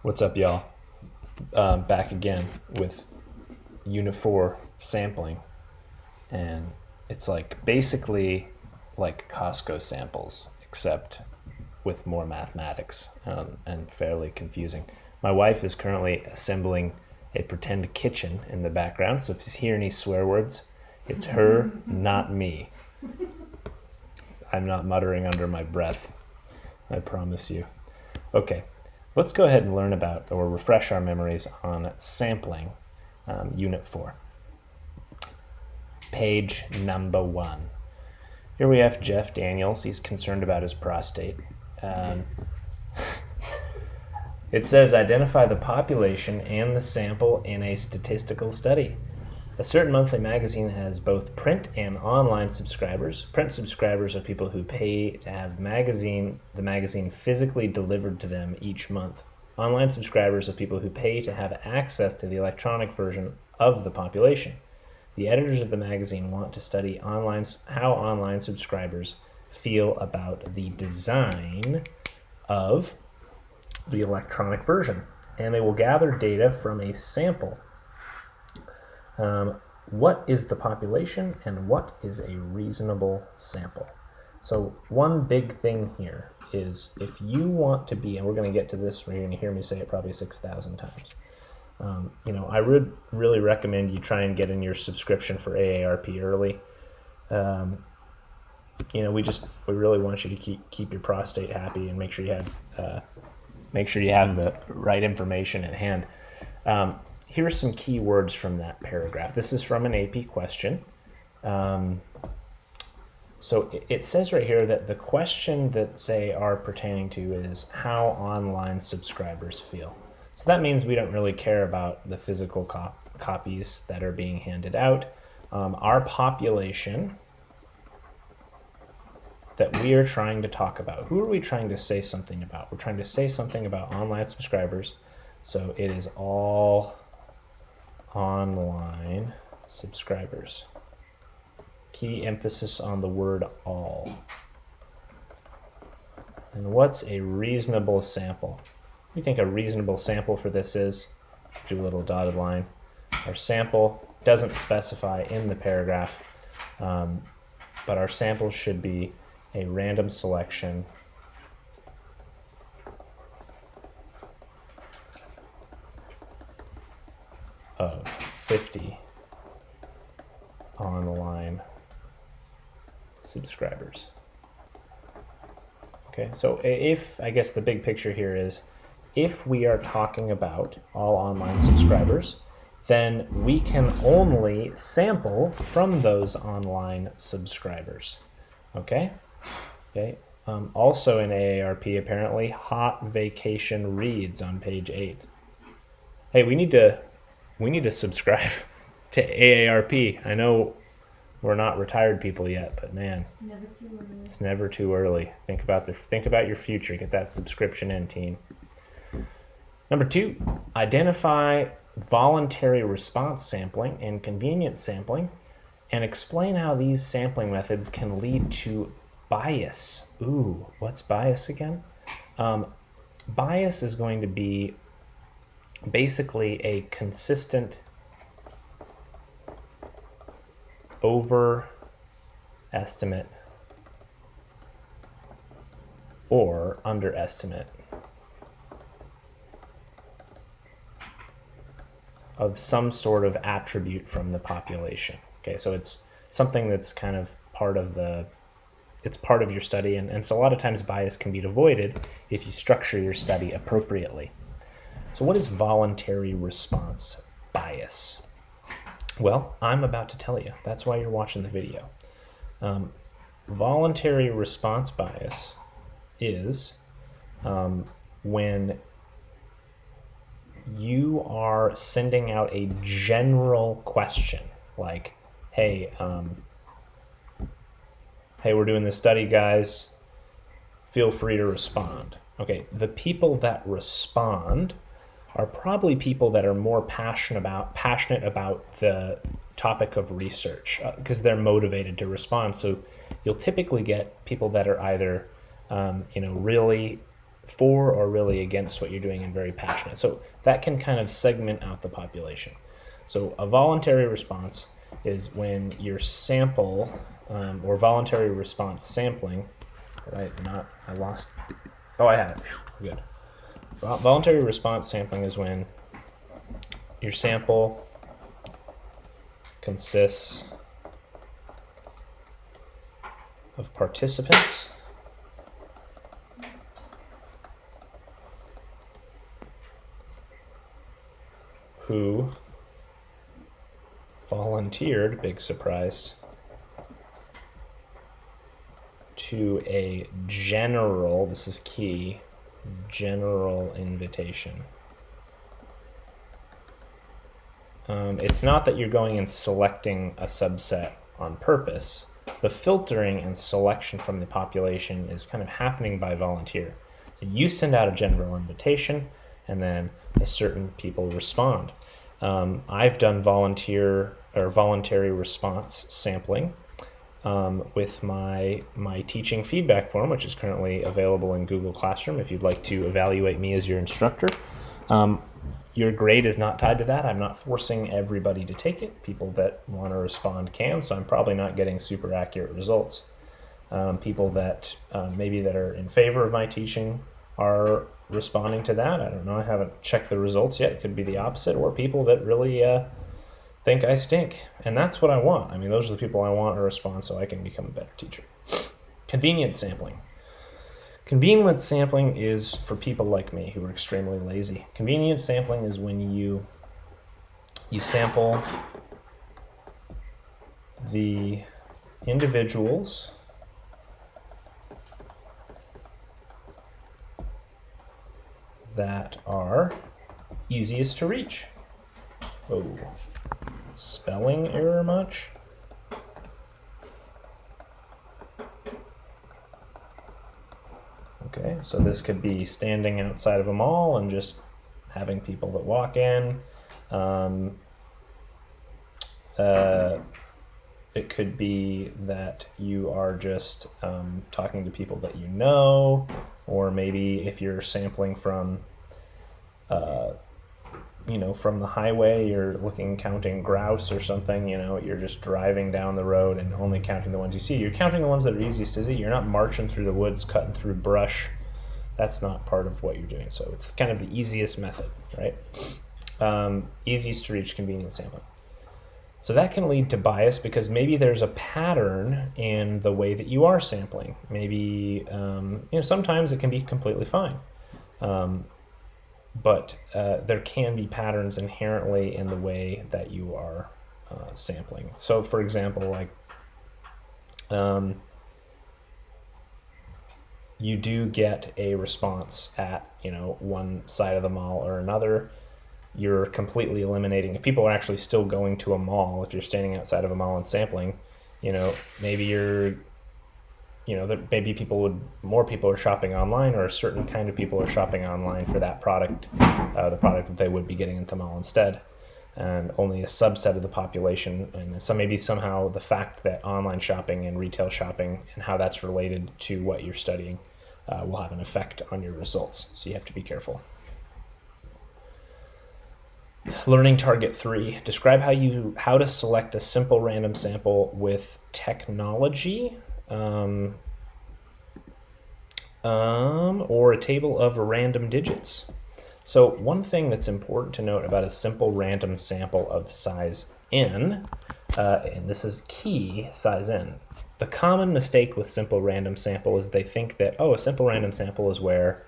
What's up, y'all? Back again with Unit 4 sampling. And it's like basically like Costco samples, except with more mathematics and fairly confusing. My wife is currently assembling a pretend kitchen in the background, so if you hear any swear words, it's her, not me. I'm not muttering under my breath, I promise you. Okay. Let's go ahead and learn about or refresh our memories on sampling, Unit 4. Page number 1. Here we have Jeff Daniels. He's concerned about his prostate. It says, identify the population and the sample in a statistical study. A certain monthly magazine has both print and online subscribers. Print subscribers are people who pay to have the magazine physically delivered to them each month. Online subscribers are people who pay to have access to the electronic version of the population. The editors of the magazine want to study how online subscribers feel about the design of the electronic version, and they will gather data from a sample. What is the population and what is a reasonable sample? So one big thing here is if you want to be, and we're going to get to this, you're going to hear me say it probably 6,000 times. I would really recommend you try and get in your subscription for AARP early. We really want you to keep your prostate happy and make sure you have the right information at hand. Here are some key words from that paragraph. This is from an AP question. So it says right here that the question that they are pertaining to is how online subscribers feel. So that means we don't really care about the physical copies that are being handed out. Our population that we are trying to talk about, who are we trying to say something about? We're trying to say something about online subscribers. So it is all online subscribers. Key emphasis on the word all. And what's a reasonable sample? We think a reasonable sample for this is, do a little dotted line. Our sample doesn't specify in the paragraph, but our sample should be a random selection of 50 online subscribers. Okay, so I guess the big picture here is, if we are talking about all online subscribers, then we can only sample from those online subscribers. Okay? Also in AARP, apparently, hot vacation reads on page 8. Hey, we need to subscribe to AARP. I know we're not retired people yet, but man, it's never too early. Think about your future. Get that subscription in, team. Number 2, identify voluntary response sampling and convenience sampling, and explain how these sampling methods can lead to bias. Ooh, what's bias again? Bias is going to be basically a consistent overestimate or underestimate of some sort of attribute from the population. Okay, so it's something that's kind of part of your study, and so a lot of times bias can be avoided if you structure your study appropriately. So what is voluntary response bias? Well, I'm about to tell you. That's why you're watching the video. Voluntary response bias is when you are sending out a general question, like, hey, we're doing this study, guys. Feel free to respond. Okay, the people that respond are probably people that are more passionate about the topic of research because they're motivated to respond. So you'll typically get people that are either really for or really against what you're doing and very passionate. So that can kind of segment out the population. So a voluntary response is when your sample or voluntary response sampling, right? I had it. Good. Voluntary response sampling is when your sample consists of participants who volunteered, big surprise, to a general, this is key, general invitation. It's not that you're going and selecting a subset on purpose. The filtering and selection from the population is kind of happening by volunteer. So you send out a general invitation, and then a certain people respond. I've done voluntary response sampling with my teaching feedback form, which is currently available in Google Classroom if you'd like to evaluate me as your instructor. Your grade is not tied to that. I'm not forcing everybody to take it. People that want to respond can, so I'm probably not getting super accurate results. People that maybe that are in favor of my teaching are responding to that. I don't know. I haven't checked the results yet. It could be the opposite, or people that really think I stink. And that's what I want. I mean, those are the people I want to respond so I can become a better teacher. Convenience sampling. Convenience sampling is for people like me who are extremely lazy. Convenience sampling is when you sample the individuals that are easiest to reach. Oh, spelling error much? Okay, so this could be standing outside of a mall and just having people that walk in. It could be that you are just talking to people that you know, or maybe if you're sampling from, from the highway, you're counting grouse or something, you're just driving down the road and only counting the ones you see. You're counting the ones that are easiest to see. You're not marching through the woods, cutting through brush. That's not part of what you're doing. So it's kind of the easiest method, right? Easiest to reach convenience sampling. So that can lead to bias because maybe there's a pattern in the way that you are sampling. Maybe, sometimes it can be completely fine. But there can be patterns inherently in the way that you are sampling. So for example, you do get a response at, one side of the mall or another. You're completely eliminating, if people are actually still going to a mall, if you're standing outside of a mall and sampling, maybe maybe more people are shopping online, or a certain kind of people are shopping online for that product, the product that they would be getting at the mall instead, and only a subset of the population. And so maybe somehow the fact that online shopping and retail shopping and how that's related to what you're studying will have an effect on your results. So you have to be careful. Learning target 3. Describe how to select a simple random sample with technology. Or a table of random digits. So one thing that's important to note about a simple random sample of size n, and this is key, size n. The common mistake with simple random sample is they think that, a simple random sample is where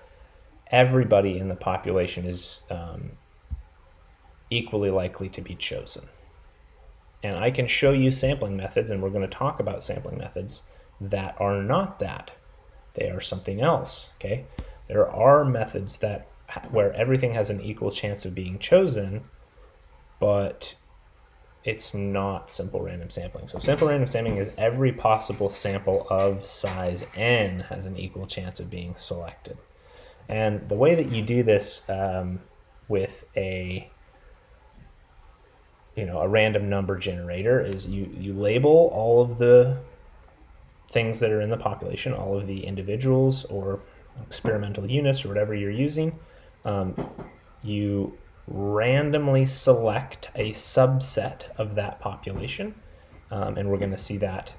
everybody in the population is equally likely to be chosen. And I can show you sampling methods, and we're going to talk about sampling methods that are not that. They are something else, okay? There are methods where everything has an equal chance of being chosen, but it's not simple random sampling. So simple random sampling is every possible sample of size n has an equal chance of being selected. And the way that you do this with a random number generator is you label all of the things that are in the population, all of the individuals or experimental units or whatever you're using, you randomly select a subset of that population, and we're going to see that.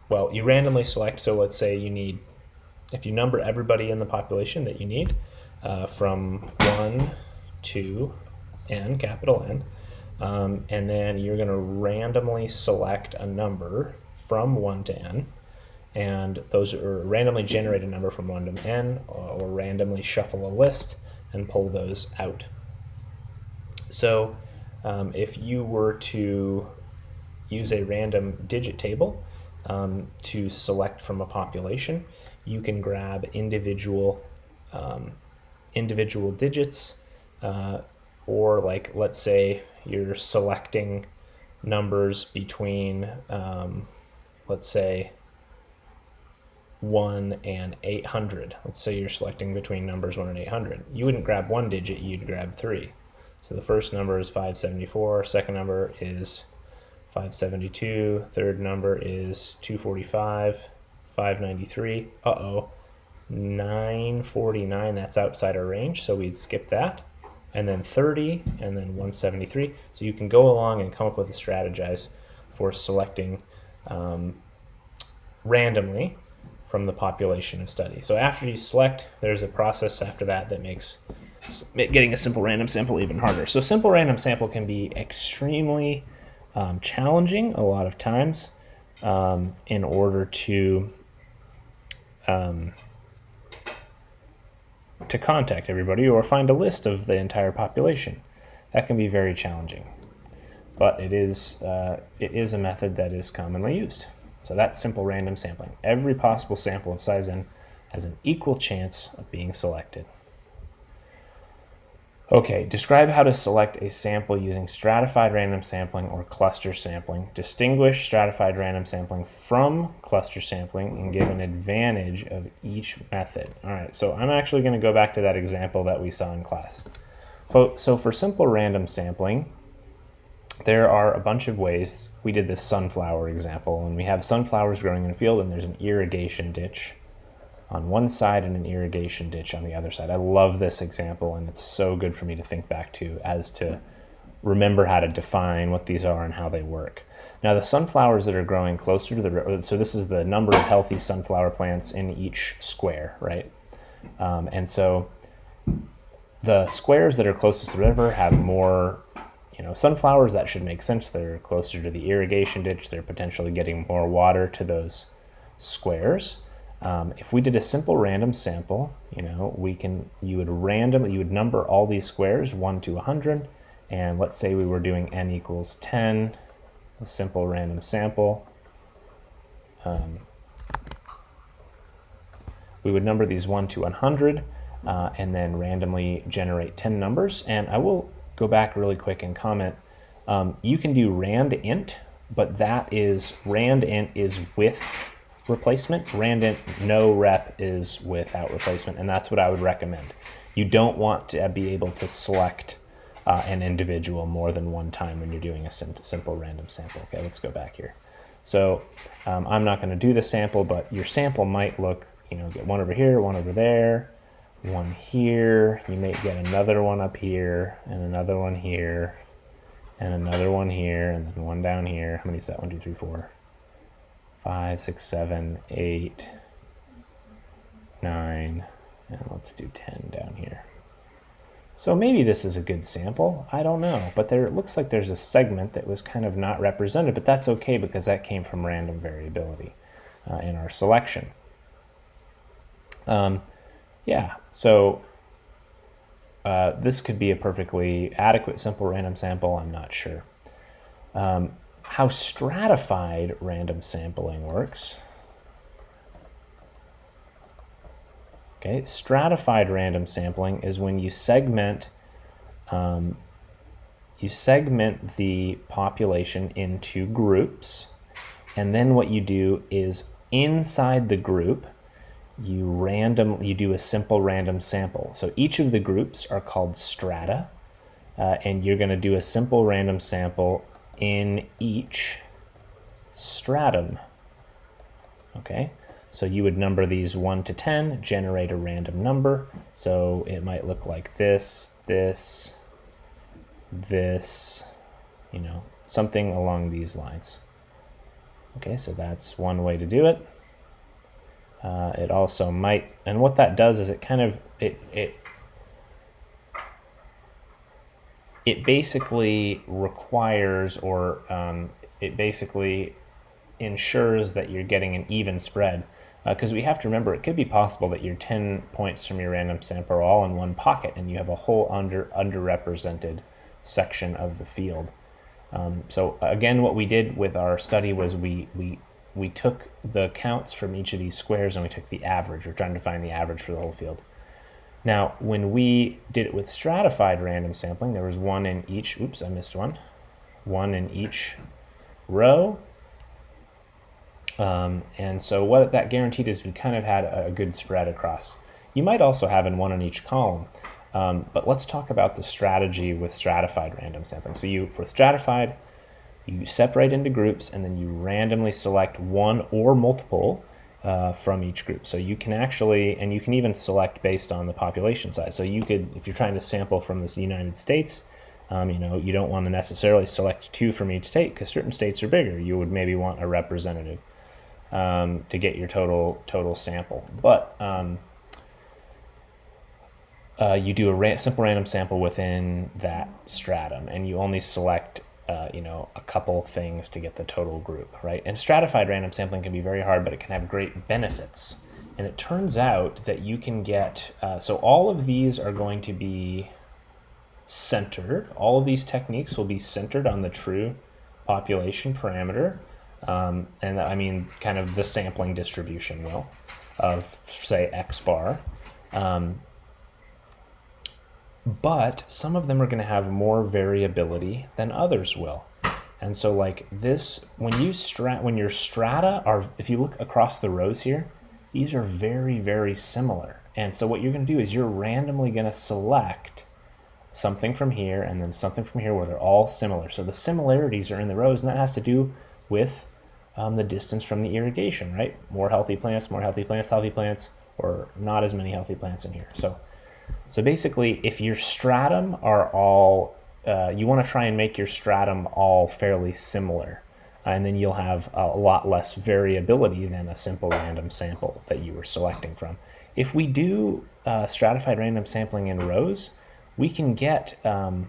Well, you randomly select, so let's say you need, if you number everybody in the population that you need, from 1 to n, capital N, and then you're going to randomly select a number from 1 to n, and those are randomly generate a number from 1 to n, or randomly shuffle a list and pull those out. So if you were to use a random digit table to select from a population, you can grab individual digits, or like, let's say you're selecting numbers between, let's say 1 and 800. Let's say you're selecting between numbers 1 and 800. You wouldn't grab one digit, you'd grab 3. So the first number is 574, second number is 572, third number is 245, 593, 949, that's outside our range, so we'd skip that, and then 30, and then 173. So you can go along and come up with a strategize for selecting randomly from the population of study. So after you select, there's a process after that that makes getting a simple random sample even harder. So simple random sample can be extremely challenging a lot of times in order to contact everybody or find a list of the entire population. That can be very challenging, but it is a method that is commonly used. So that's simple random sampling. Every possible sample of size n has an equal chance of being selected. Okay, describe how to select a sample using stratified random sampling or cluster sampling. Distinguish stratified random sampling from cluster sampling and give an advantage of each method. All right, so I'm actually going to go back to that example that we saw in class. So for simple random sampling, there are a bunch of ways. We did this sunflower example, and we have sunflowers growing in a field, and there's an irrigation ditch on one side and an irrigation ditch on the other side. I love this example, and it's so good for me to think back to as to remember how to define what these are and how they work. Now, the sunflowers that are growing closer to the road, so this is the number of healthy sunflower plants in each square, right? And so the squares that are closest to the river have more sunflowers. That should make sense. They're closer to the irrigation ditch. They're potentially getting more water to those squares. If we did a simple random sample, you would number all these squares 1 to 100, and let's say we were doing n equals 10, a simple random sample. We would number these 1 to 100, and then randomly generate 10 numbers. And I will go back really quick and comment. You can do randint, but randint is with replacement. Randint no rep is without replacement, and that's what I would recommend. You don't want to be able to select an individual more than one time when you're doing a simple random sample. Okay, let's go back here. So I'm not going to do the sample, but your sample might look, get one over here, one over there, one here. You may get another one up here, and another one here, and another one here, and then one down here. How many is that? 1, 2, 3, 4, 5, 6, 7, 8, 9, and let's do 10 down here. So maybe this is a good sample. I don't know, but it looks like there's a segment that was kind of not represented, but that's okay because that came from random variability in our selection. So this could be a perfectly adequate simple random sample. I'm not sure. How stratified random sampling works. Okay, stratified random sampling is when you segment the population into groups, and then what you do is inside the group you do a simple random sample. So each of the groups are called strata, and you're going to do a simple random sample in each stratum. Okay, So you would number these 1 to 10, generate a random number. So it might look like this, this, this, you know, something along these lines. Okay, so that's one way to do it. It also might, and what that does is it kind of, it basically requires, or it basically ensures that you're getting an even spread. Because we have to remember, it could be possible that your 10 points from your random sample are all in one pocket and you have a whole underrepresented section of the field. So again, what we did with our study was we took the counts from each of these squares and we took the average. We're trying to find the average for the whole field. Now, when we did it with stratified random sampling, there was one in each, oops, I missed one. One in each row. And so what that guaranteed is we kind of had a good spread across. You might also have in one in each column. But let's talk about the strategy with stratified random sampling. So for stratified, you separate into groups and then you randomly select one or multiple from each group. So you can actually, and you can even select based on the population size. So you could, if you're trying to sample from the United States, you know, you don't want to necessarily select 2 from each state because certain states are bigger. You would maybe want a representative to get your total sample. But you do a simple random sample within that stratum, and you only select you know, a couple things to get the total group, right? And stratified random sampling can be very hard, but it can have great benefits. And it turns out that you can get, so all of these are going to be centered. All of these techniques will be centered on the true population parameter. And I mean, kind of the sampling distribution will, of say X bar. But some of them are going to have more variability than others will. And so like this, when your strata are, if you look across the rows here, these are very, very similar. And so what you're going to do is you're randomly going to select something from here and then something from here where they're all similar. So the similarities are in the rows, and that has to do with the distance from the irrigation, right? More healthy plants, healthy plants, or not as many healthy plants in here. So basically, if your stratum are all, you want to try and make your stratum all fairly similar, and then you'll have a lot less variability than a simple random sample that you were selecting from. If we do stratified random sampling in rows, we can get, we're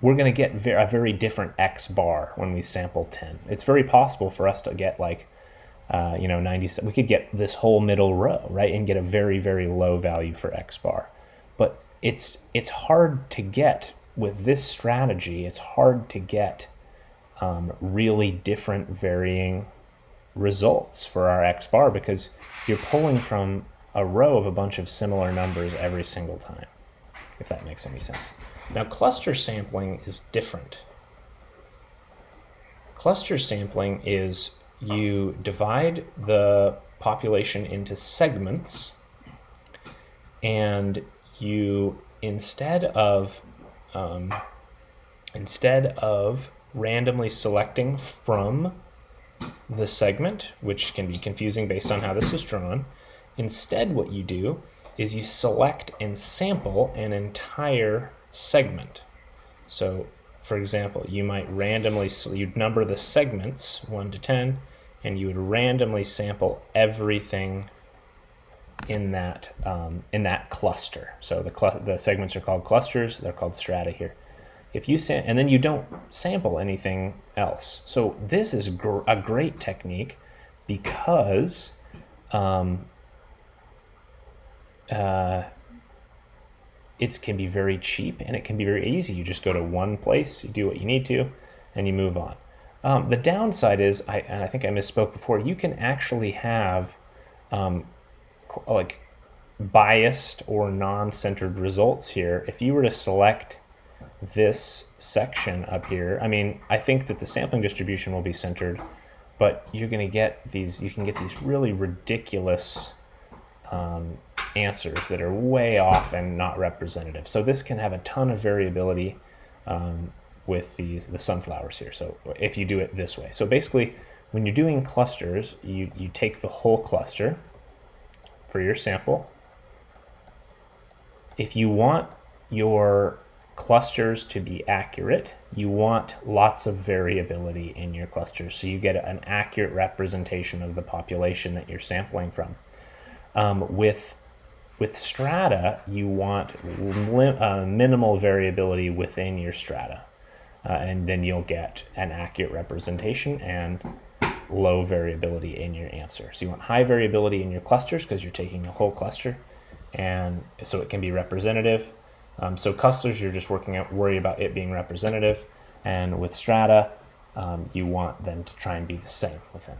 going to get a very different X bar when we sample 10. It's very possible for us to get like, you know, 90, we could get this whole middle row, right, and get a very, very low value for X bar. But it's hard to get, with this strategy, it's hard to get really different varying results for our X bar because you're pulling from a row of a bunch of similar numbers every single time, if that makes any sense. Now, cluster sampling is different. Cluster sampling is you divide the population into segments, and you instead of randomly selecting from the segment, which can be confusing based on how this is drawn, instead what you do is you select and sample an entire segment. So for example, you might randomly, you'd number the segments 1 to 10, and you would randomly sample everything in that cluster. So the segments are called clusters. They're called strata here. If you and then you don't sample anything else. So this is a great technique because it can be very cheap and it can be very easy. You just go to one place, you do what you need to, and you move on. The downside is, and I think I misspoke before, you can actually have like biased or non-centered results here. If you were to select this section up here, I mean, I think that the sampling distribution will be centered, but you're going to get these, you can get these really ridiculous answers that are way off and not representative. So this can have a ton of variability with the sunflowers here. So if you do it this way, so basically when you're doing clusters, you take the whole cluster for your sample. If you want your clusters to be accurate, you want lots of variability in your clusters, so you get an accurate representation of the population that you're sampling from. With strata, you want minimal variability within your strata, and then you'll get an accurate representation and low variability in your answer. So you want high variability in your clusters because you're taking the whole cluster, and so it can be representative. So clusters, you're just worry about it being representative, and with strata, you want them to try and be the same within.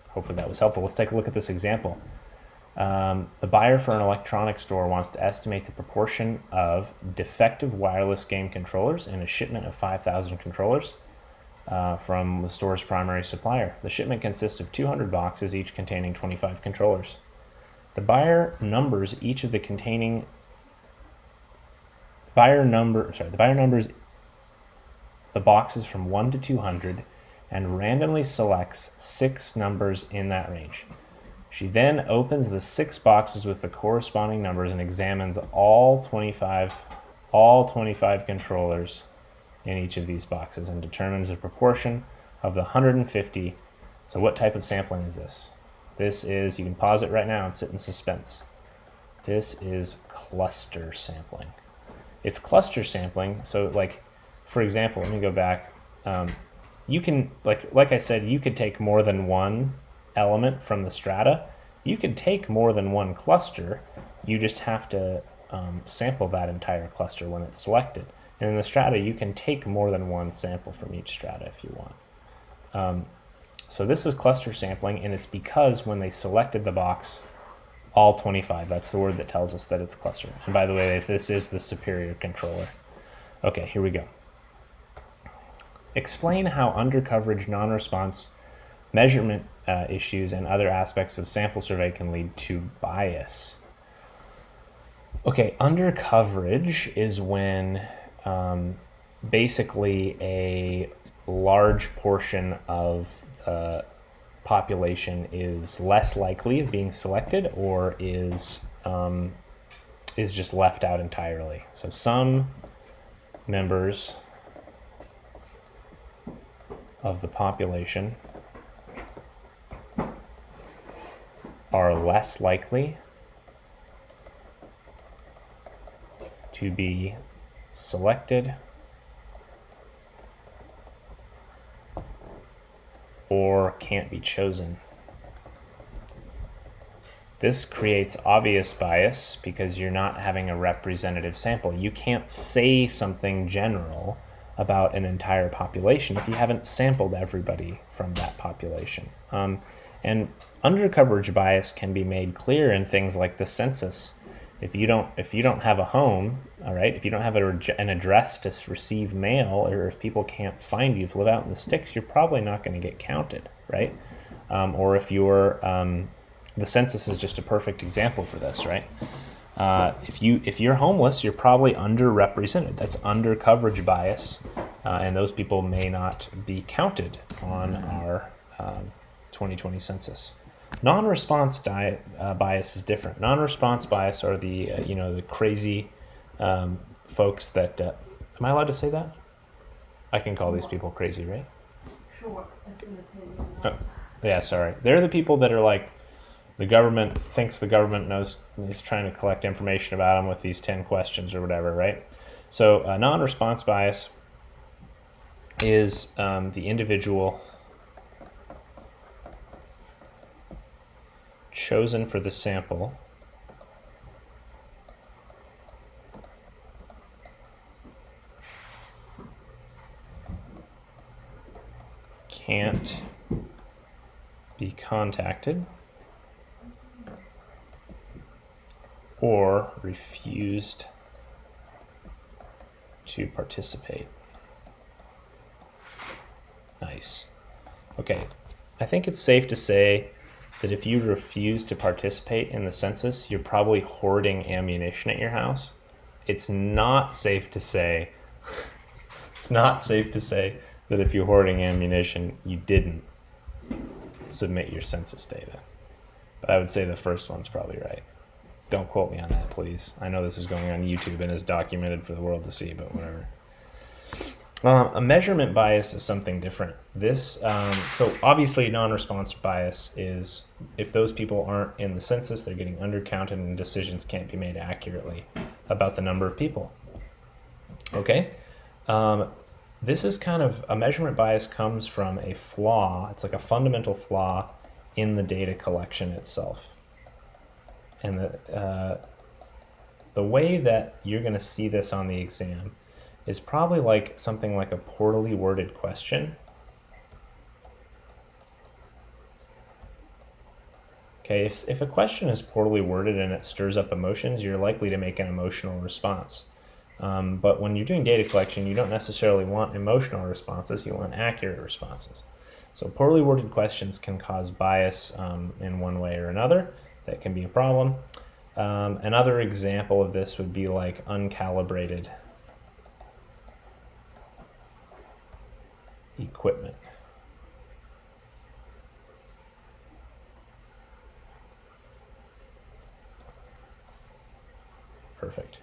Hopefully that was helpful. Let's take a look at this example. The buyer for an electronics store wants to estimate the proportion of defective wireless game controllers in a shipment of 5,000 controllers from the store's primary supplier. The shipment consists of 200 boxes, each containing 25 controllers. The buyer numbers the boxes from 1 to 200 and randomly selects 6 numbers in that range. She then opens the 6 boxes with the corresponding numbers and examines all 25 controllers in each of these boxes and determines the proportion of the 150. So what type of sampling is this? This is, you can pause it right now and sit in suspense. This is cluster sampling. It's cluster sampling. So like, for example, let me go back. You can, like I said, you could take more than one element from the strata. You can take more than one cluster. You just have to sample that entire cluster when it's selected. And in the strata, you can take more than one sample from each strata if you want. So this is cluster sampling, and it's because when they selected the box, all 25, that's the word that tells us that it's cluster. And by the way, this is the superior controller. Okay, here we go. Explain how undercoverage, non-response, measurement issues, and other aspects of sample survey can lead to bias. Okay, undercoverage is when basically a large portion of the population is less likely of being selected or is just left out entirely. So some members of the population are less likely to be selected or can't be chosen. This creates obvious bias because you're not having a representative sample. You can't say something general about an entire population if you haven't sampled everybody from that population. And undercoverage bias can be made clear in things like the census. If you don't have a home, all right, if you don't have an address to receive mail, or if people can't find you, if you live out in the sticks, you're probably not going to get counted, right? Or if the census is just a perfect example for this, right? If you're homeless, you're probably underrepresented. That's undercoverage bias, and those people may not be counted on our 2020 census. Non-response bias is different. Non-response bias are the crazy folks that. Am I allowed to say that? I can call these people crazy, right? Sure, that's an opinion. Oh, yeah, sorry. They're the people that are like, the government thinks the government knows, is trying to collect information about them with these 10 questions or whatever, right? So non-response bias is the individual chosen for the sample can't be contacted or refused to participate. Nice. Okay, I think it's safe to say that if you refuse to participate in the census, you're probably hoarding ammunition at your house. It's not safe to say that if you're hoarding ammunition, you didn't submit your census data. But I would say the first one's probably right. Don't quote me on that, please. I know this is going on YouTube and is documented for the world to see, but whatever. A measurement bias is something different. So obviously non-response bias is if those people aren't in the census, they're getting undercounted and decisions can't be made accurately about the number of people. Okay? This is kind of, a measurement bias comes from a flaw. It's like a fundamental flaw in the data collection itself. And the way that you're going to see this on the exam is probably like something like a poorly worded question. Okay, if a question is poorly worded and it stirs up emotions, you're likely to make an emotional response. But when you're doing data collection, you don't necessarily want emotional responses, you want accurate responses. So poorly worded questions can cause bias in one way or another. That can be a problem. Another example of this would be like uncalibrated equipment. Perfect.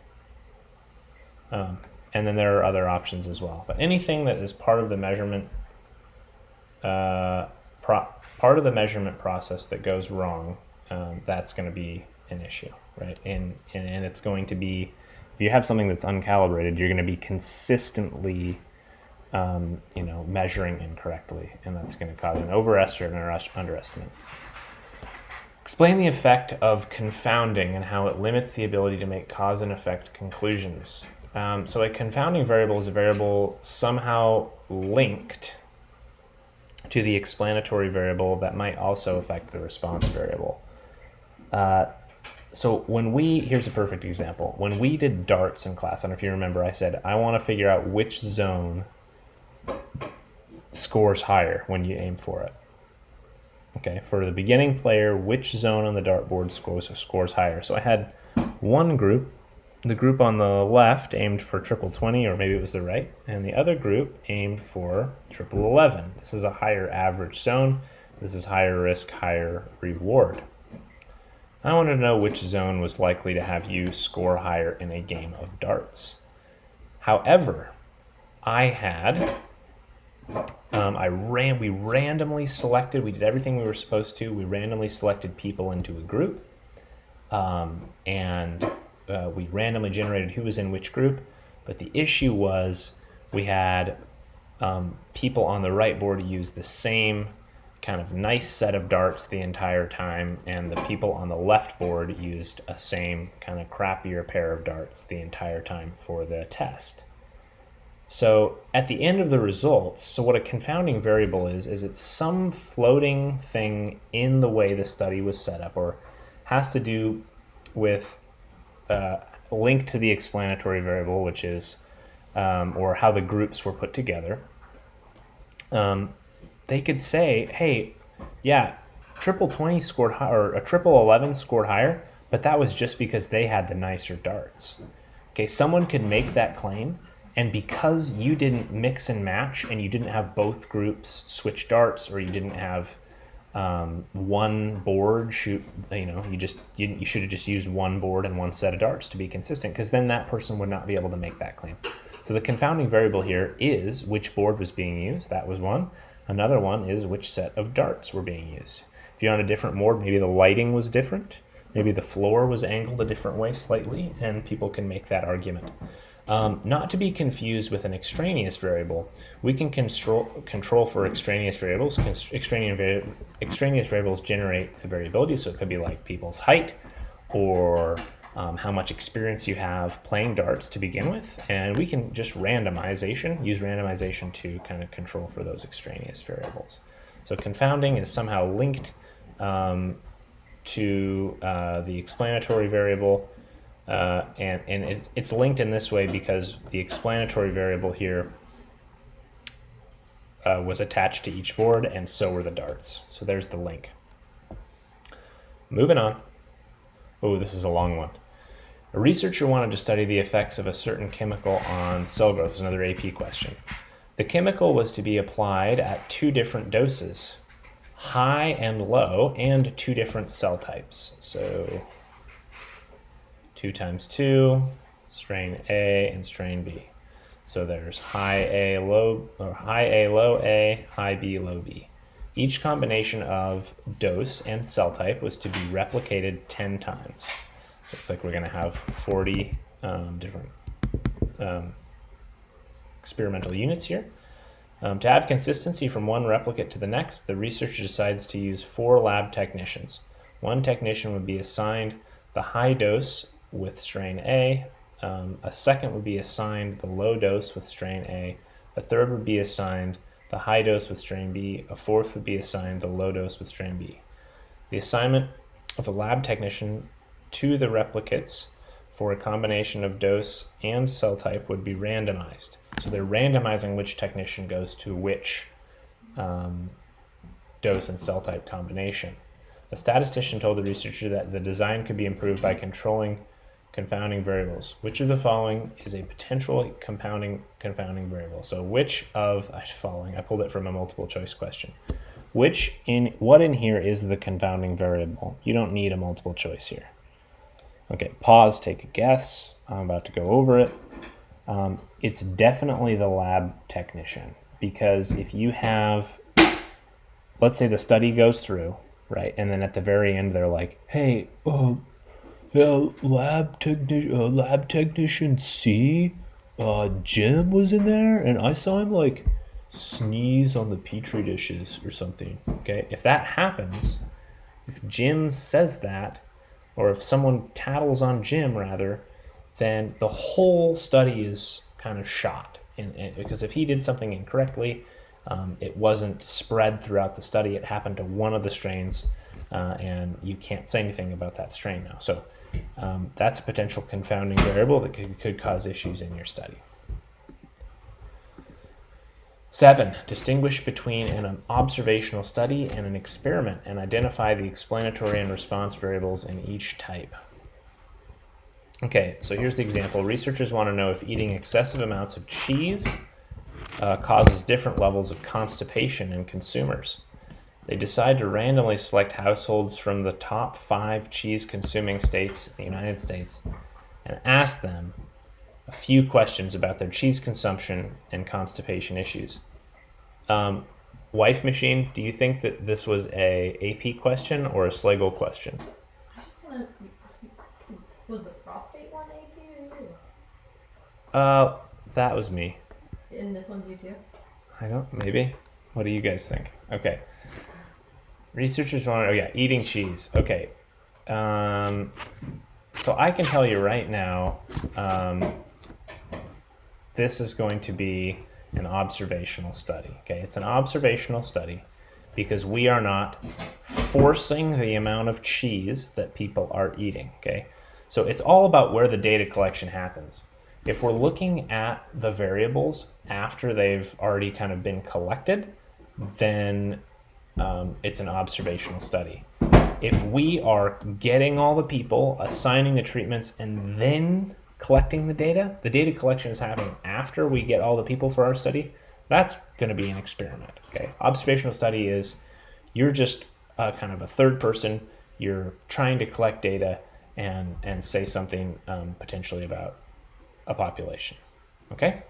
And then there are other options as well. But anything that is part of the measurement part of the measurement process that goes wrong, that's going to be an issue, right? And it's going to be, if you have something that's uncalibrated, you're going to be consistently measuring incorrectly, and that's going to cause an overestimate or underestimate. Explain the effect of confounding and how it limits the ability to make cause and effect conclusions. So a confounding variable is a variable somehow linked to the explanatory variable that might also affect the response variable. So here's a perfect example. When we did darts in class, I don't know if you remember, I said, I want to figure out which zone scores higher when you aim for it. Okay, for the beginning player, which zone on the dartboard scores higher? So I had one group, the group on the left aimed for triple 20, or maybe it was the right, and the other group aimed for triple 11. This is a higher average zone. This is higher risk, higher reward. I wanted to know which zone was likely to have you score higher in a game of darts. However, we randomly selected, we did everything we were supposed to, we randomly selected people into a group, and we randomly generated who was in which group, but the issue was we had people on the right board use the same kind of nice set of darts the entire time, and the people on the left board used a same kind of crappier pair of darts the entire time for the test. So at the end of the results, so what a confounding variable is it's some floating thing in the way the study was set up, or has to do with linked to the explanatory variable, which is, or how the groups were put together. They could say, hey, yeah, triple 20 scored higher, or a triple 11 scored higher, but that was just because they had the nicer darts. Okay, someone could make that claim, and because you didn't mix and match and you didn't have both groups switch darts, or you didn't have one board shoot, you should have just used one board and one set of darts to be consistent, because then that person would not be able to make that claim. So the confounding variable here is which board was being used. That was one. Another one is which set of darts were being used. If you're on a different board, maybe the lighting was different. Maybe the floor was angled a different way slightly, and people can make that argument. Not to be confused with an extraneous variable. We can control for extraneous variables. Extraneous variables generate the variability, so it could be like people's height, or how much experience you have playing darts to begin with, and we can just use randomization to kind of control for those extraneous variables. So confounding is somehow linked to the explanatory variable, and it's linked in this way because the explanatory variable here was attached to each board, and so were the darts. So there's the link. Moving on. Oh, this is a long one. A researcher wanted to study the effects of a certain chemical on cell growth. This is another AP question. The chemical was to be applied at 2 different doses. high and low, and two different cell types. So 2 times 2, strain A and strain B. So there's high A, low A, high B, low B. Each combination of dose and cell type was to be replicated 10 times. So it's like we're going to have 40 different experimental units here. To have consistency from one replicate to the next, the researcher decides to use 4 lab technicians. One technician would be assigned the high dose with strain A, a second would be assigned the low dose with strain A, a third would be assigned the high dose with strain B, a fourth would be assigned the low dose with strain B. The assignment of a lab technician to the replicates for a combination of dose and cell type would be randomized. So they're randomizing which technician goes to which dose and cell type combination. A statistician told the researcher that the design could be improved by controlling confounding variables. Which of the following is a potential confounding variable? So which of the following, I pulled it from a multiple choice question. What in here is the confounding variable? You don't need a multiple choice here. Okay, pause, take a guess. I'm about to go over it. It's definitely the lab technician, because if you have, let's say the study goes through, right, and then at the very end they're like, hey, lab technician C, Jim was in there, and I saw him like sneeze on the petri dishes or something. Okay, if that happens, if Jim says that, or if someone tattles on Jim rather, then the whole study is kind of shot. Because if he did something incorrectly, it wasn't spread throughout the study. It happened to one of the strains, and you can't say anything about that strain now. So that's a potential confounding variable that could cause issues in your study. 7, distinguish between an observational study and an experiment and identify the explanatory and response variables in each type. Okay, so here's the example. Researchers want to know if eating excessive amounts of cheese causes different levels of constipation in consumers. They decide to randomly select households from the top 5 cheese-consuming states in the United States and ask them a few questions about their cheese consumption and constipation issues. Wife Machine, do you think that this was a AP question or a Slagle question? I just want to. Was the prostate one AP or you? That was me. And this one's you too? I don't, maybe. What do you guys think? Okay. Researchers want to, eating cheese. Okay. So I can tell you right now, this is going to be an observational study. Okay, it's an observational study because we are not forcing the amount of cheese that people are eating. Okay, so it's all about where the data collection happens. If we're looking at the variables after they've already kind of been collected, then it's an observational study. If we are getting all the people, assigning the treatments, and then collecting the data collection is happening after we get all the people for our study, that's going to be an experiment. Okay, observational study is you're just kind of a third person. You're trying to collect data and say something potentially about a population. Okay?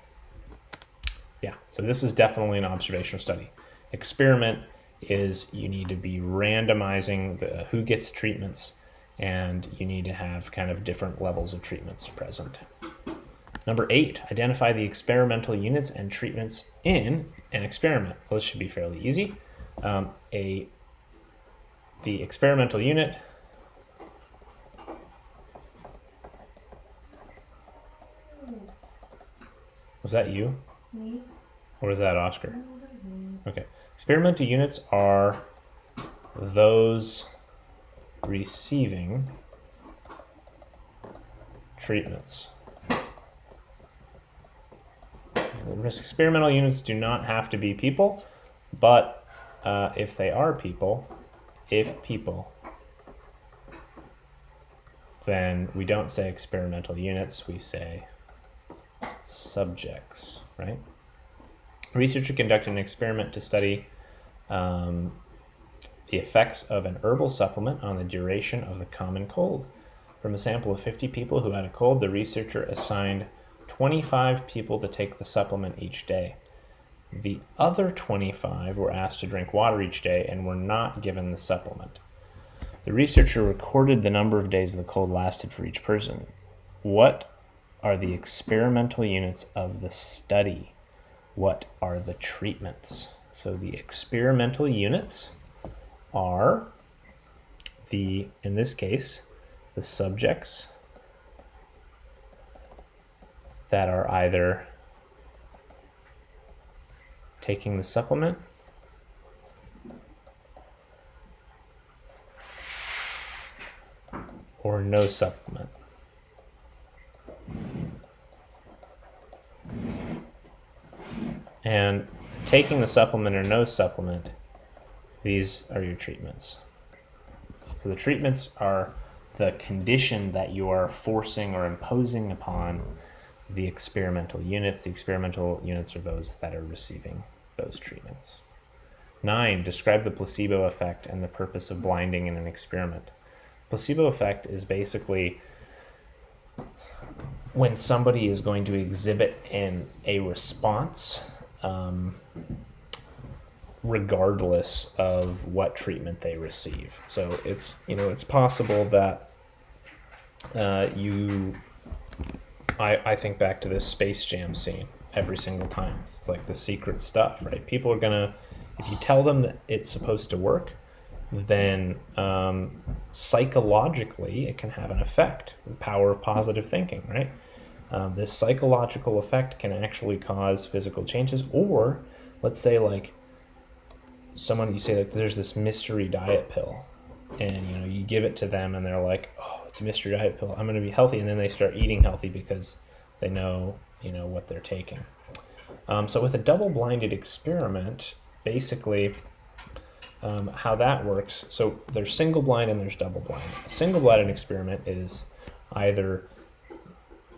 Yeah, so this is definitely an observational study. Experiment is you need to be randomizing who gets treatments, and you need to have kind of different levels of treatments present. Number 8, identify the experimental units and treatments in an experiment. Well, this should be fairly easy. The experimental unit was that you? Me? Or was that Oscar? No, that was me. Okay. Experimental units are those receiving treatments. Experimental units do not have to be people, but if they are people, then we don't say experimental units, we say subjects, right? A researcher conducted an experiment to study the effects of an herbal supplement on the duration of the common cold. From a sample of 50 people who had a cold, the researcher assigned 25 people to take the supplement each day. The other 25 were asked to drink water each day and were not given the supplement. The researcher recorded the number of days the cold lasted for each person. What are the experimental units of the study? What are the treatments? So the experimental units are in this case, the subjects that are either taking the supplement or no supplement. And taking the supplement or no supplement, these are your treatments. So the treatments are the condition that you are forcing or imposing upon the experimental units. The experimental units are those that are receiving those treatments. 9, describe the placebo effect and the purpose of blinding in an experiment. Placebo effect is basically when somebody is going to exhibit a response regardless of what treatment they receive. So it's possible that I think back to this Space Jam scene every single time. It's like the secret stuff, right? People are gonna, if you tell them that it's supposed to work, then psychologically it can have an effect. The power of positive thinking, right? This psychological effect can actually cause physical changes. Or let's say like you say like there's this mystery diet pill, and you give it to them and they're like, oh, it's a mystery diet pill, I'm going to be healthy, and then they start eating healthy because they know what they're taking. So with a double-blinded experiment, basically how that works, so there's single blind and there's double blind. A single blinded experiment is either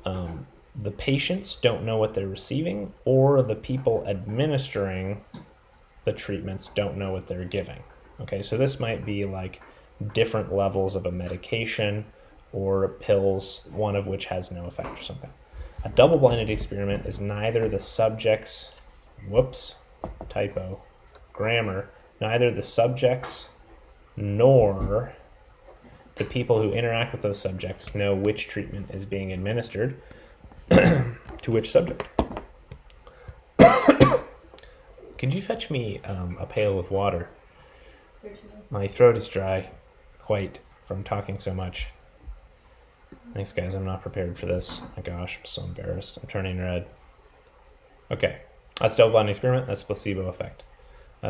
the patients don't know what they're receiving, or the people administering the treatments don't know what they're giving. Okay, so this might be like different levels of a medication or pills, one of which has no effect or something. A double-blinded experiment is neither the subjects, neither the subjects nor the people who interact with those subjects know which treatment is being administered to which subject. Could you fetch me a pail of water? Certainly. My throat is dry, quite, from talking so much. Thanks, guys. I'm not prepared for this. My gosh, I'm so embarrassed. I'm turning red. Okay, that's double-blind experiment. That's placebo effect.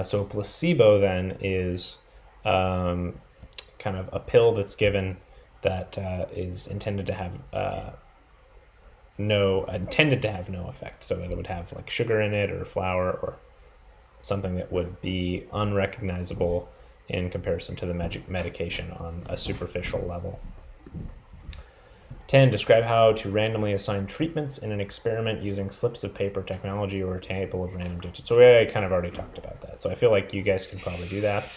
So a placebo then is kind of a pill that's given that is intended to have no effect. So it would have like sugar in it or flour or something that would be unrecognizable in comparison to the medication on a superficial level. 10, describe how to randomly assign treatments in an experiment using slips of paper technology or a table of random digits. So I kind of already talked about that. So I feel like you guys can probably do that.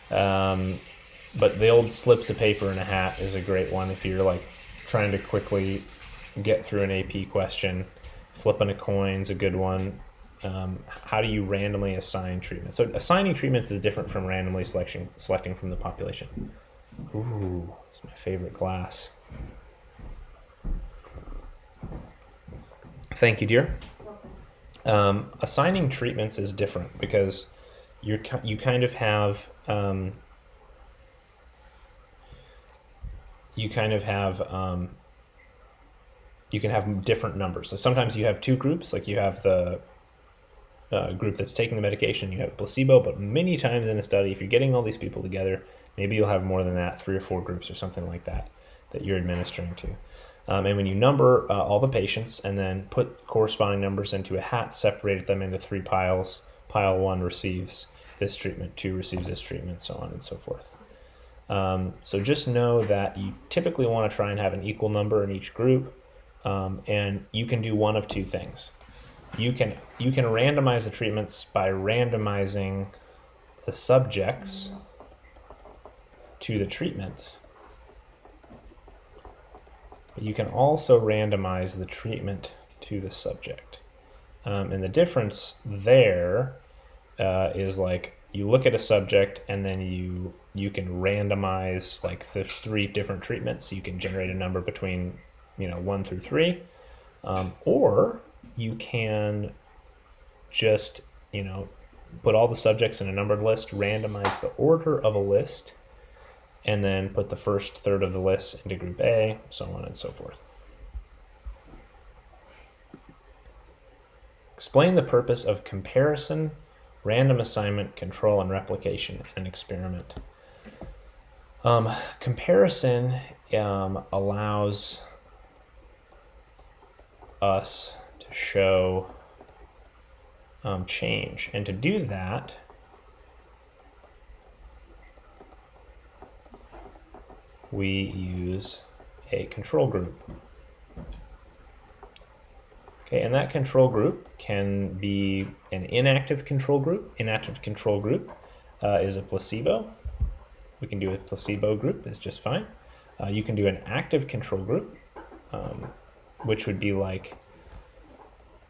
But the old slips of paper in a hat is a great one if you're like trying to quickly get through an AP question. Flipping a coin's a good one. How do you randomly assign treatments? So assigning treatments is different from randomly selecting from the population. Ooh, it's my favorite glass. Thank you, dear. Assigning treatments is different because you kind of have you can have different numbers. So sometimes you have two groups, like you have the group that's taking the medication, you have a placebo, but many times in a study, if you're getting all these people together, maybe you'll have more than that, 3 or 4 groups or something like that you're administering to. And when you number all the patients and then put corresponding numbers into a hat, separate them into 3 piles. Pile 1 receives this treatment, 2 receives this treatment, so on and so forth. So just know that you typically want to try and have an equal number in each group, and you can do one of 2 things. You can randomize the treatments by randomizing the subjects to the treatment. But you can also randomize the treatment to the subject. And the difference there is like you look at a subject and then you can randomize, like there's 3 different treatments. You can generate a number between 1 through 3, or you can just put all the subjects in a numbered list, randomize the order of a list, and then put the first third of the list into group A, so on and so forth. Explain the purpose of comparison, random assignment, control, and replication in an experiment. Comparison allows us to show change, and to do that, we use a control group. Okay, and that control group can be an inactive control group. Inactive control group is a placebo. We can do a placebo group, it's just fine. You can do an active control group, which would be like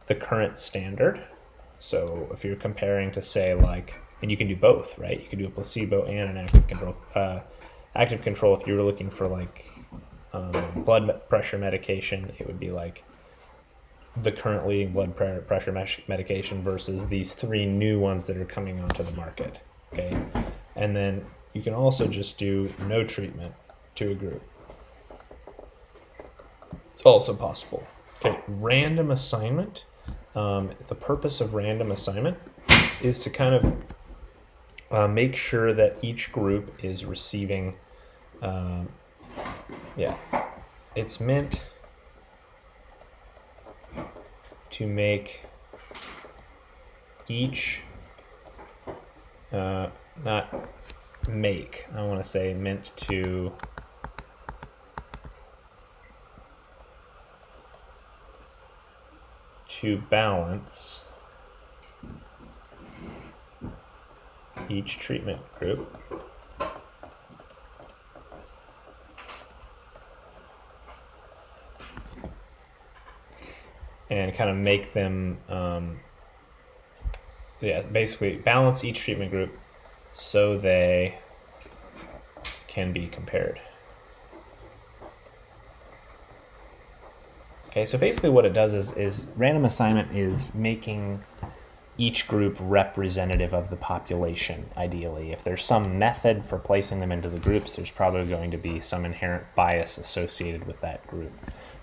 the current standard. So if you're comparing to say and you can do both, right? You can do a placebo and an active control. Active control, if you were looking for blood pressure medication, it would be like the current leading blood pressure medication versus these 3 new ones that are coming onto the market. Okay, and then you can also just do no treatment to a group. It's also possible. Okay, random assignment. The purpose of random assignment is to kind of make sure that each group is receiving. It's meant to make each I want to say meant to balance each treatment group and kind of make them basically balance each treatment group so they can be compared. Okay, so basically what it does is random assignment is making each group representative of the population, ideally. If there's some method for placing them into the groups, there's probably going to be some inherent bias associated with that group.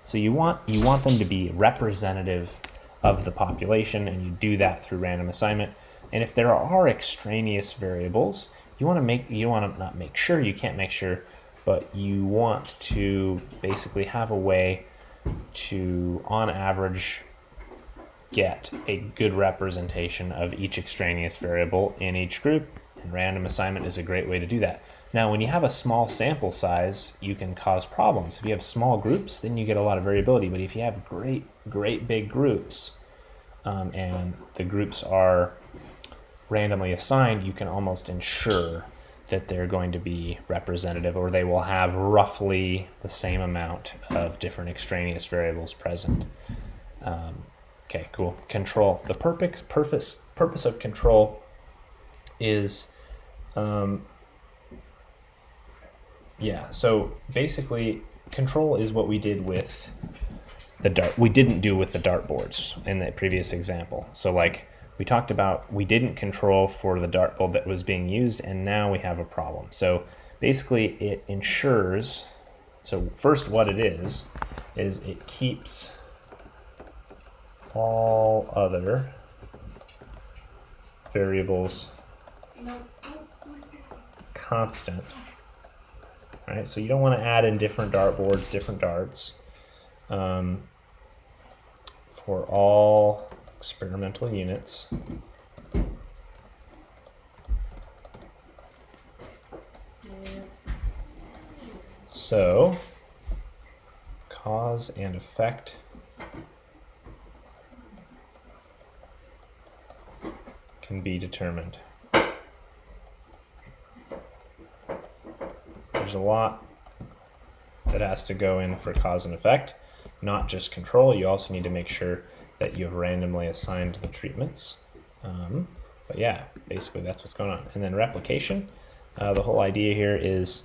So you want them to be representative of the population, and you do that through random assignment. And if there are extraneous variables, you can't make sure, but you want to basically have a way to, on average, get a good representation of each extraneous variable in each group, and random assignment is a great way to do that. Now, when you have a small sample size, you can cause problems. If you have small groups, then you get a lot of variability, but if you have great big groups, and the groups are randomly assigned, you can almost ensure that they're going to be representative, or they will have roughly the same amount of different extraneous variables present. Okay, cool. Control. The purpose of control is, so basically control is what we did with the dart. We didn't do with the dartboards in the previous example. So we talked about, we didn't control for the dartboard that was being used, and now we have a problem. So basically it ensures, so first what it is it keeps all other variables constant. All right, so you don't want to add in different dartboards, different darts, for all experimental units. So cause and effect can be determined. There's a lot that has to go in for cause and effect, not just control. You also need to make sure that you have randomly assigned the treatments. But yeah, basically that's what's going on. And then replication, the whole idea here is,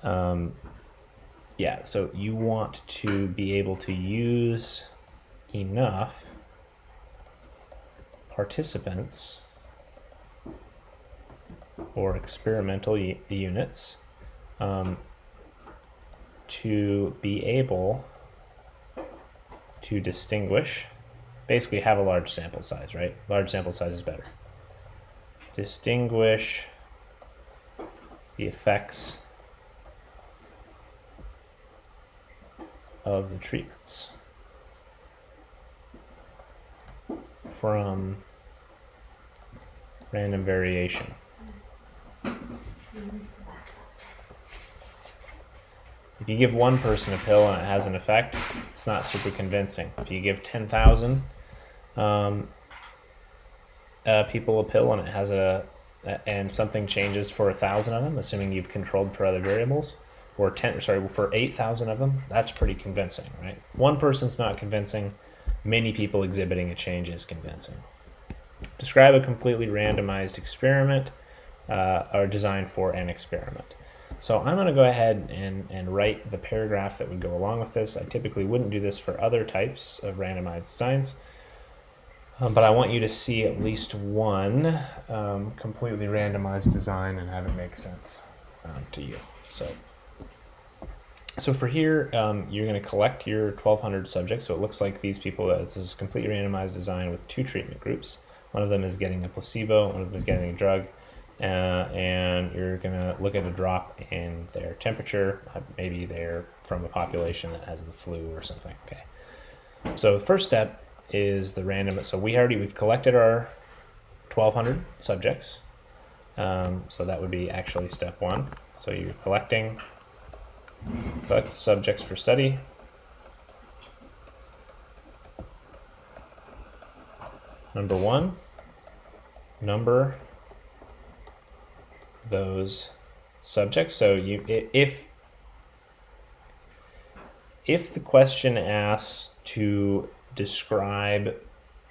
yeah, so you want to be able to use enough participants or experimental units to be able to distinguish, basically have a large sample size, right? Large sample size is better. Distinguish the effects of the treatments from random variation. If you give one person a pill and it has an effect, it's not super convincing. If you give 10,000 people a pill and it has and something changes for 1,000 of them, assuming you've controlled for other variables, or for 8,000 of them, that's pretty convincing, right? One person's not convincing. Many people exhibiting a change is convincing. Describe a completely randomized experiment or design for an experiment. So I'm going to go ahead and write the paragraph that would go along with this. I typically wouldn't do this for other types of randomized designs, but I want you to see at least one completely randomized design and have it make sense to you. So for here, you're going to collect your 1,200 subjects. So it looks like these people, this is a completely randomized design with 2 treatment groups. One of them is getting a placebo, one of them is getting a drug, and you're going to look at a drop in their temperature. Maybe they're from a population that has the flu or something. Okay. So the first step is the random. So we've collected our 1,200 subjects. So that would be actually step 1. So you're collect the subjects for study. Number 1, number those subjects. So if the question asks to describe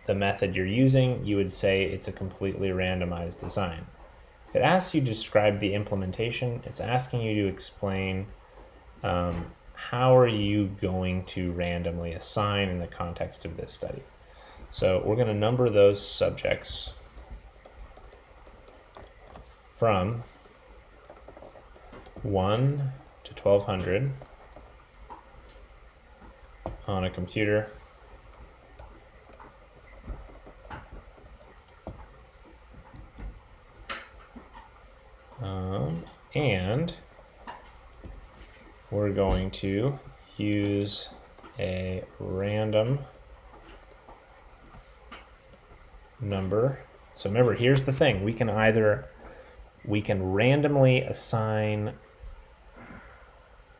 the method you're using, you would say it's a completely randomized design. If it asks you to describe the implementation, it's asking you to explain how are you going to randomly assign in the context of this study. So we're going to number those subjects from 1 to 1,200 on a computer. And we're going to use a random number. So remember, here's the thing. We can randomly assign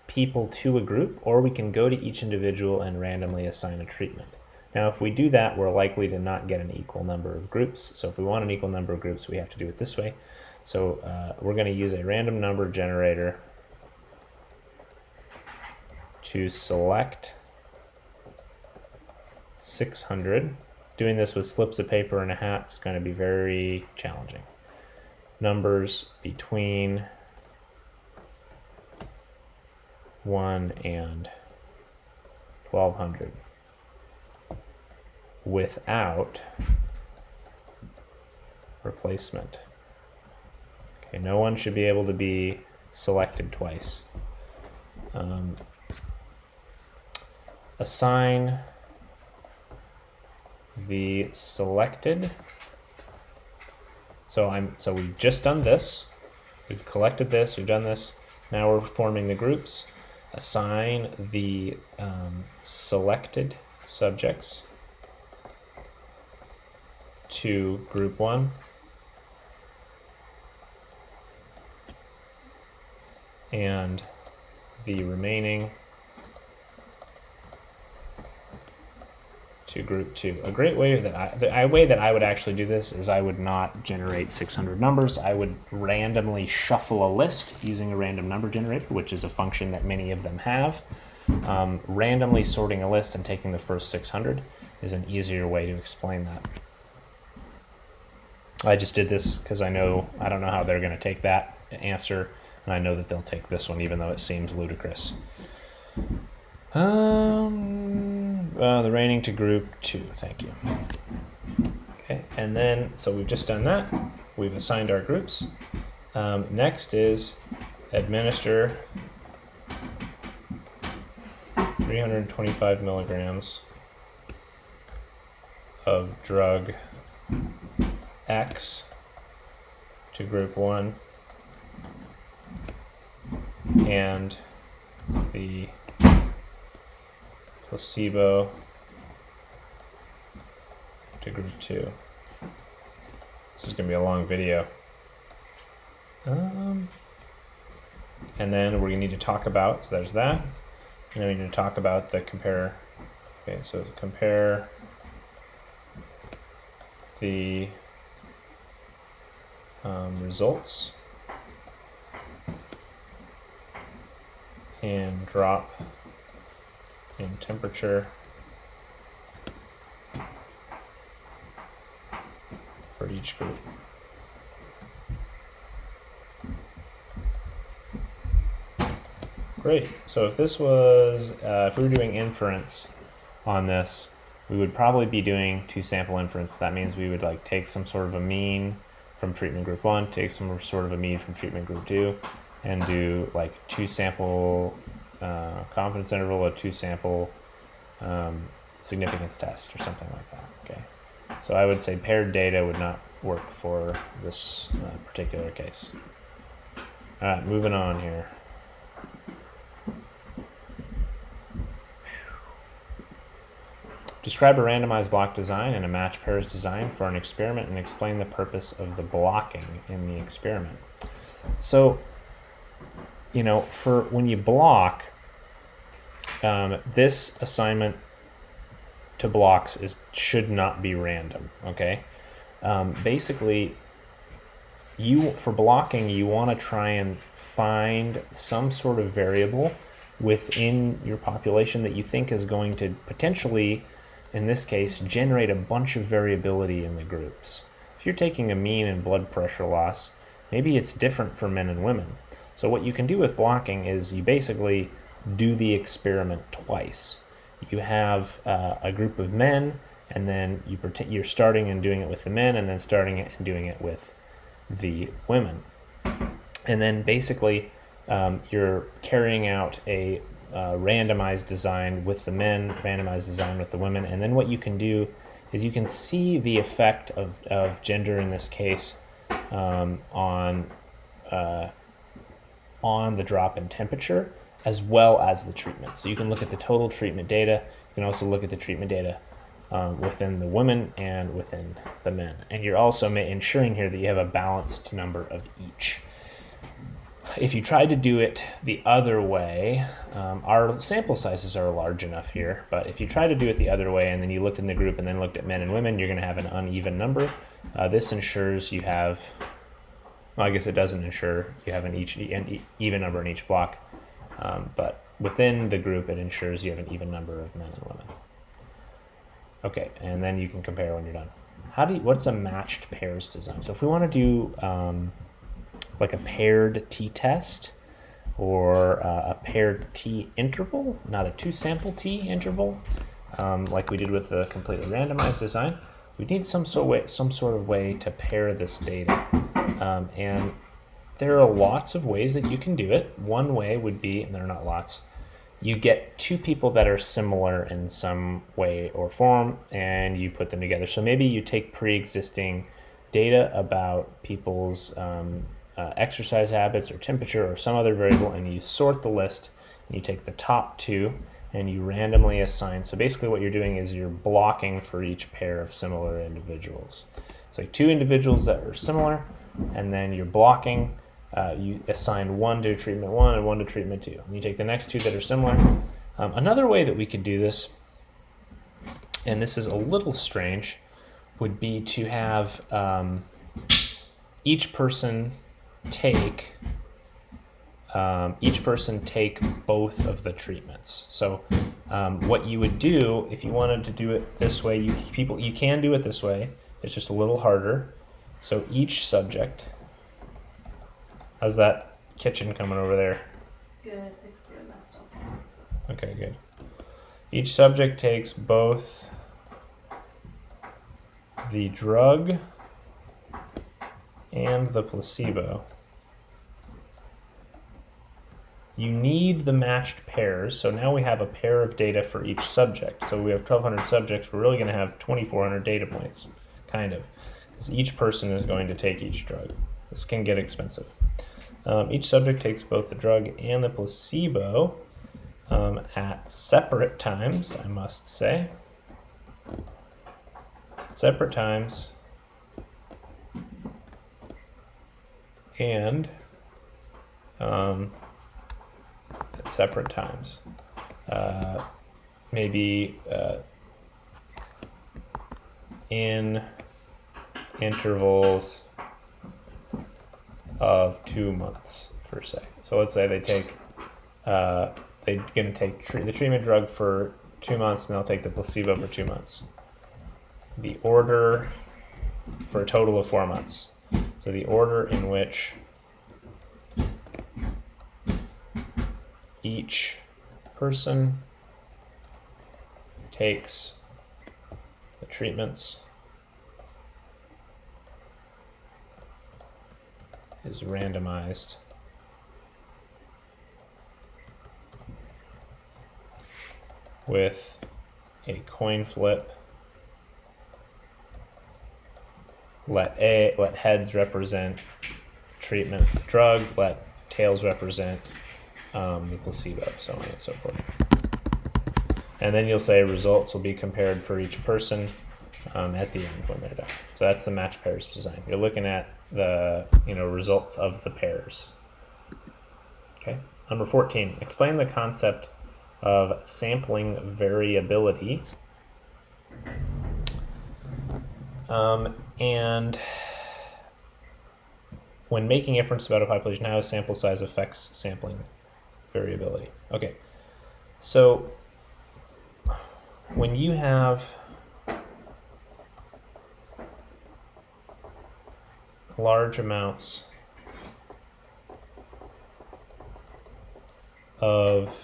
people to a group, or we can go to each individual and randomly assign a treatment. Now, if we do that, we're likely to not get an equal number of groups. So if we want an equal number of groups, we have to do it this way. So we're going to use a random number generator to select 600. Doing this with slips of paper and a hat is going to be very challenging. Numbers between 1 and 1,200 without replacement. Okay, no one should be able to be selected twice. Assign the selected. So we've just done this. We've collected this. We've done this. Now we're forming the groups. Assign the selected subjects to group 1. And the remaining to group 2. A great way that the way that I would actually do this is I would not generate 600 numbers. I would randomly shuffle a list using a random number generator, which is a function that many of them have. Randomly sorting a list and taking the first 600 is an easier way to explain that. I just did this because I don't know how they're going to take that answer, and I know that they'll take this one even though it seems ludicrous. The rating to group 2, thank you. Okay, and then, so we've just done that. We've assigned our groups. Next is administer 325 milligrams of drug X to group 1 and the placebo to group 2. This is going to be a long video. And then we're going to need to talk about, so there's that. And then we need to talk about the compare. Okay, so compare the results and drop in temperature for each group. Great. So if this was, if we were doing inference on this, we would probably be doing 2-sample inference. That means we would like take some sort of a mean from treatment group 1, take some sort of a mean from treatment group 2, and do like 2-sample confidence interval, a 2-sample significance test or something like that. Okay. So I would say paired data would not work for this particular case. All right, moving on here. Describe a randomized block design and a match pairs design for an experiment and explain the purpose of the blocking in the experiment. So, you know, for when you block, this assignment to blocks should not be random, okay? Basically, for blocking, you want to try and find some sort of variable within your population that you think is going to potentially, in this case, generate a bunch of variability in the groups. If you're taking a mean in blood pressure loss, maybe it's different for men and women. So what you can do with blocking is you basically do the experiment twice. You have a group of men, and then you're starting and doing it with the men, and then starting it and doing it with the women. And then basically you're carrying out a randomized design with the men, randomized design with the women, and then what you can do is you can see the effect of gender in this case on the drop in temperature as well as the treatment. So you can look at the total treatment data. You can also look at the treatment data within the women and within the men. And you're also ensuring here that you have a balanced number of each. If you tried to do it the other way, our sample sizes are large enough here, but if you try to do it the other way and then you looked in the group and then looked at men and women, you're going to have an uneven number. This ensures you have, well, I guess it doesn't ensure you have an even number in each block, but within the group it ensures you have an even number of men and women. Okay, and then you can compare when you're done. What's a matched pairs design? So if we want to do like a paired t-test or a paired t-interval, not a 2-sample t-interval, like we did with the completely randomized design, we need some sort of way to pair this data. And there are lots of ways that you can do it. One way would be, and there are not lots, you get two people that are similar in some way or form and you put them together. So maybe you take pre-existing data about people's exercise habits or temperature or some other variable, and you sort the list and you take the top two and you randomly assign. So basically what you're doing is you're blocking for each pair of similar individuals. So like two individuals that are similar, and then you're blocking, you assign one to treatment 1 and one to treatment 2. And you take the next two that are similar. Another way that we could do this and this is a little strange, would be to have each person take both of the treatments. So what you would do if you wanted to do it this way, you can do it this way. It's just a little harder. So each subject. How's that kitchen coming over there? Good, fix doing that stuff. Okay, good. Each subject takes both the drug and the placebo. You need the matched pairs, so now we have a pair of data for each subject. So we have 1,200 subjects, we're really going to have 2,400 data points, kind of, because each person is going to take each drug. This can get expensive. Each subject takes both the drug and the placebo at separate times, I must say. Separate times. And at separate times. Maybe in intervals of 2 months, per se. So let's say they take they're going to take the treatment drug for 2 months, and they'll take the placebo for 2 months. The order for a total of 4 months. So the order in which each person takes the treatments is randomized with a coin flip. Let heads represent treatment drug, let tails represent the placebo, so on and so forth. And then you'll say results will be compared for each person at the end when they're done. So that's the match pairs design. You're looking at the results of the pairs. Okay. Number 14. Explain the concept of sampling variability. And when making inference about a population, how sample size affects sampling variability. Okay, so when you have large amounts of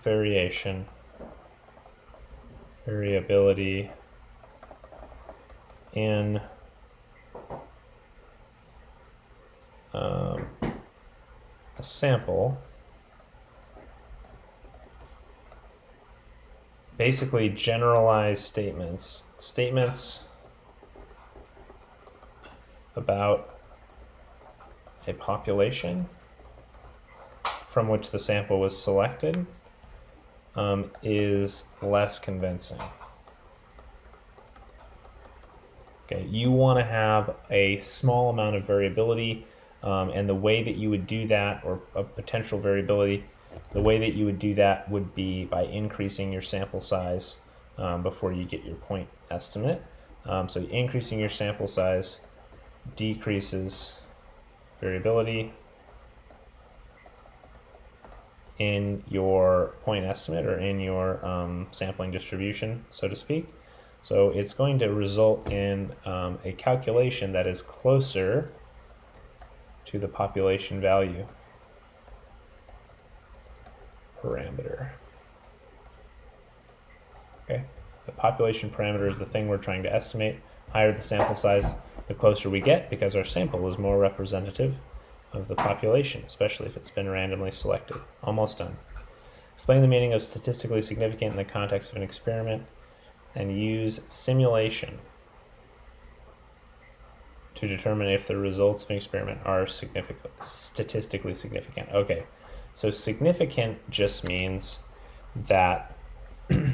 variability in a sample, basically generalized statements about a population from which the sample was selected is less convincing. Okay, you want to have a small amount of variability, and the way that you would do that, or a potential variability, the way that you would do that would be by increasing your sample size before you get your point estimate. So increasing your sample size decreases variability in your point estimate, or in your sampling distribution, so to speak. So it's going to result in a calculation that is closer to the population value parameter. Okay, the population parameter is the thing we're trying to estimate. Higher the sample size, the closer we get, because our sample is more representative of the population, especially if it's been randomly selected. Almost done. Explain the meaning of statistically significant in the context of an experiment, and use simulation to determine if the results of an experiment are statistically significant. Okay, so significant just means that the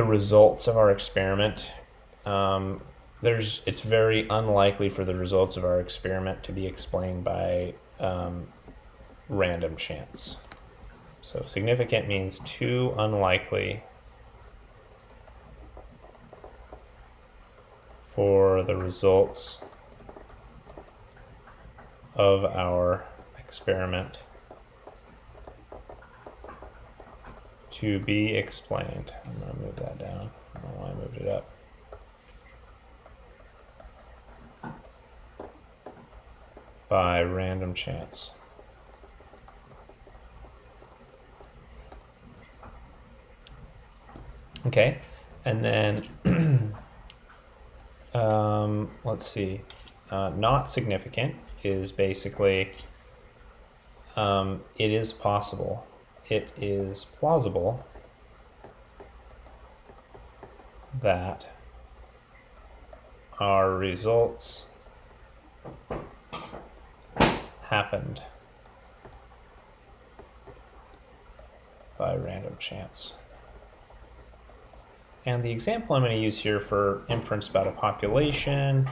results of our experiment, it's very unlikely for the results of our experiment to be explained by random chance. So significant means too unlikely for the results of our experiment to be explained. I'm going to move that down. I don't know why I moved it up. By random chance. Okay, and then let's see. Not significant is basically it is possible. It is plausible that our results happened by random chance. And the example I'm going to use here for inference about a population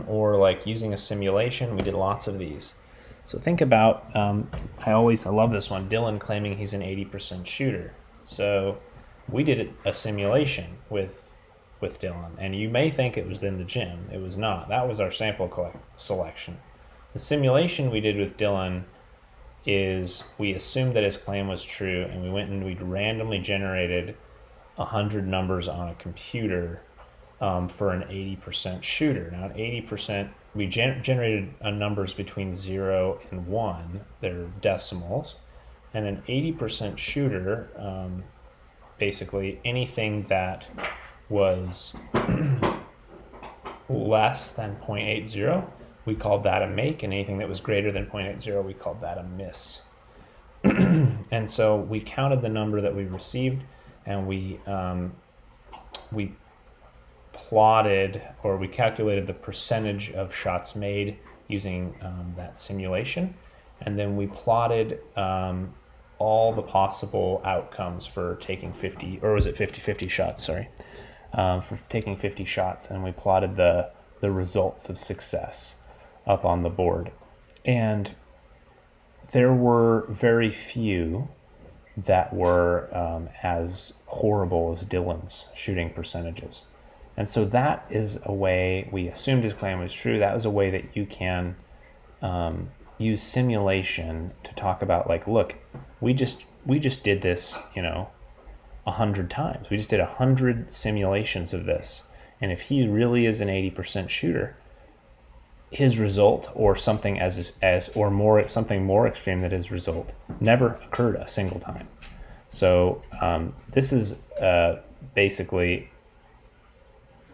or like using a simulation, we did lots of these. So think about, I love this one, Dylan claiming he's an 80% shooter. So we did a simulation with Dylan, and you may think it was in the gym. It was not. That was our sample selection. The simulation we did with Dylan is we assumed that his claim was true, and we went and we randomly generated 100 numbers on a computer for an 80% shooter. Now, an 80%, we generated numbers between 0 and 1. They're decimals. And an 80% shooter, basically anything that was less than 0.80, we called that a make, and anything that was greater than 0.80, we called that a miss. And so we counted the number that we received, and we plotted, or we calculated the percentage of shots made using that simulation, and then we plotted all the possible outcomes for taking 50, or was it 50-50 shots, sorry, for taking 50 shots, and we plotted the results of success up on the board. And there were very few that were as horrible as Dylan's shooting percentages. And so that is a way, we assumed his claim was true, that was a way that you can use simulation to talk about, like, look, we just did this, 100 times. We just did 100 simulations of this. And if he really is an 80% shooter, his result, or something something more extreme than his result, never occurred a single time. So this is basically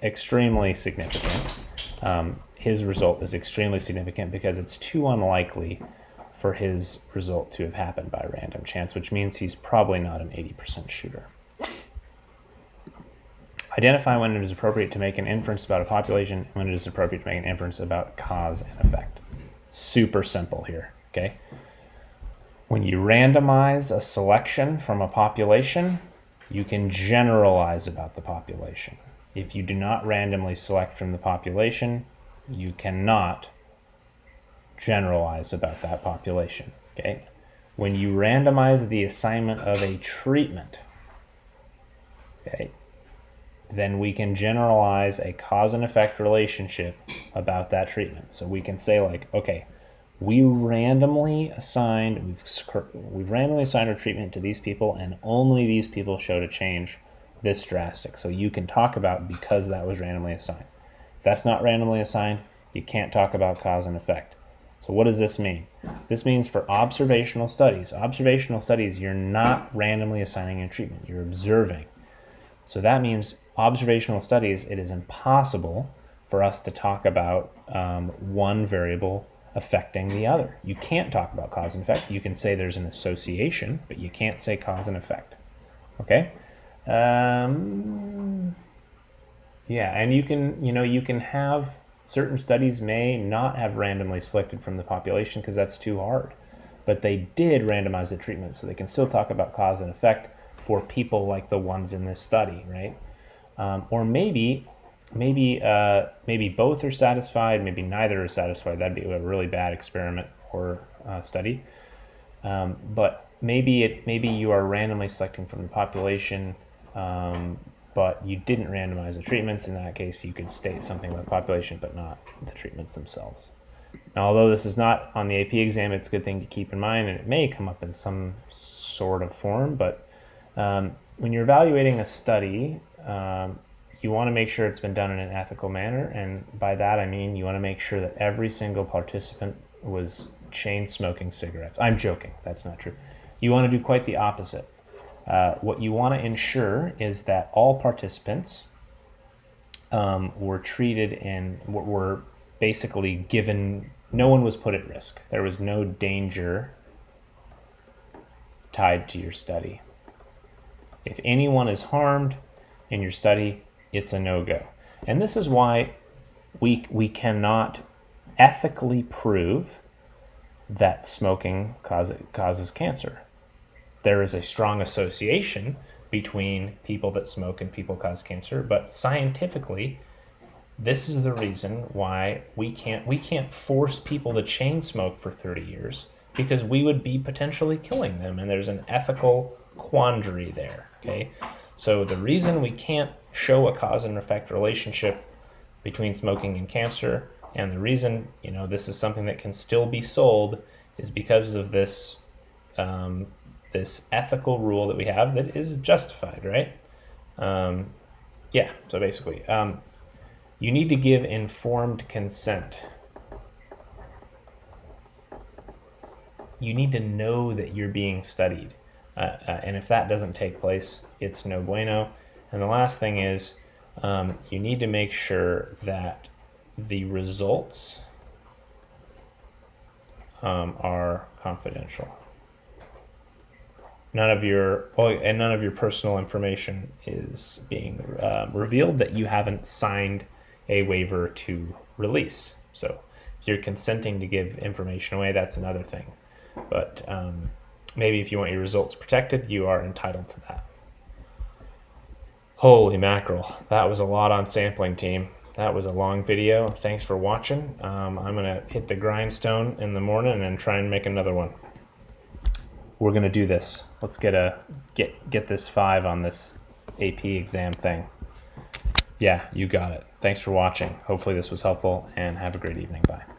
extremely significant. His result is extremely significant because it's too unlikely for his result to have happened by random chance, which means he's probably not an 80% shooter. Identify when it is appropriate to make an inference about a population and when it is appropriate to make an inference about cause and effect. Super simple here, okay? When you randomize a selection from a population, you can generalize about the population. If you do not randomly select from the population, you cannot generalize about that population, okay? When you randomize the assignment of a treatment, okay, then we can generalize a cause and effect relationship about that treatment. So we can say, like, okay, we've randomly assigned our treatment to these people, and only these people showed a change this drastic. So you can talk about because that was randomly assigned. If that's not randomly assigned, you can't talk about cause and effect. So what does this mean? This means for observational studies, you're not randomly assigning a treatment, you're observing. So that means observational studies, it is impossible for us to talk about one variable affecting the other. You can't talk about cause and effect. You can say there's an association, but you can't say cause and effect. Okay? Yeah, and you can have certain studies may not have randomly selected from the population because that's too hard. But they did randomize the treatment, so they can still talk about cause and effect for people like the ones in this study, right? Or maybe maybe both are satisfied, maybe neither is satisfied. That'd be a really bad experiment or study. But maybe you are randomly selecting from the population, but you didn't randomize the treatments. In that case, you could state something about the population, but not the treatments themselves. Now, although this is not on the AP exam, it's a good thing to keep in mind, and it may come up in some sort of form. But when you're evaluating a study, you want to make sure it's been done in an ethical manner, and by that I mean you want to make sure that every single participant was chain smoking cigarettes. I'm joking, that's not true. You want to do quite the opposite. What you want to ensure is that all participants were treated and were basically given, no one was put at risk. There was no danger tied to your study. If anyone is harmed in your study, it's a no-go. And this is why we cannot ethically prove that smoking causes cancer. There is a strong association between people that smoke and people cause cancer, but scientifically, this is the reason why we can't force people to chain smoke for 30 years, because we would be potentially killing them, and there's an ethical quandary there. Okay, so the reason we can't show a cause and effect relationship between smoking and cancer, and the reason this is something that can still be sold, is because of this this ethical rule that we have that is justified, right? So basically, you need to give informed consent. You need to know that you're being studied. And if that doesn't take place, it's no bueno. And the last thing is, you need to make sure that the results are confidential. None of your personal information is being revealed that you haven't signed a waiver to release. So if you're consenting to give information away, that's another thing. But maybe if you want your results protected, you are entitled to that. Holy mackerel. That was a lot on sampling, team. That was a long video. Thanks for watching. I'm going to hit the grindstone in the morning and try and make another one. We're going to do this. Let's get this 5 on this AP exam thing. Yeah, you got it. Thanks for watching. Hopefully this was helpful, and have a great evening. Bye.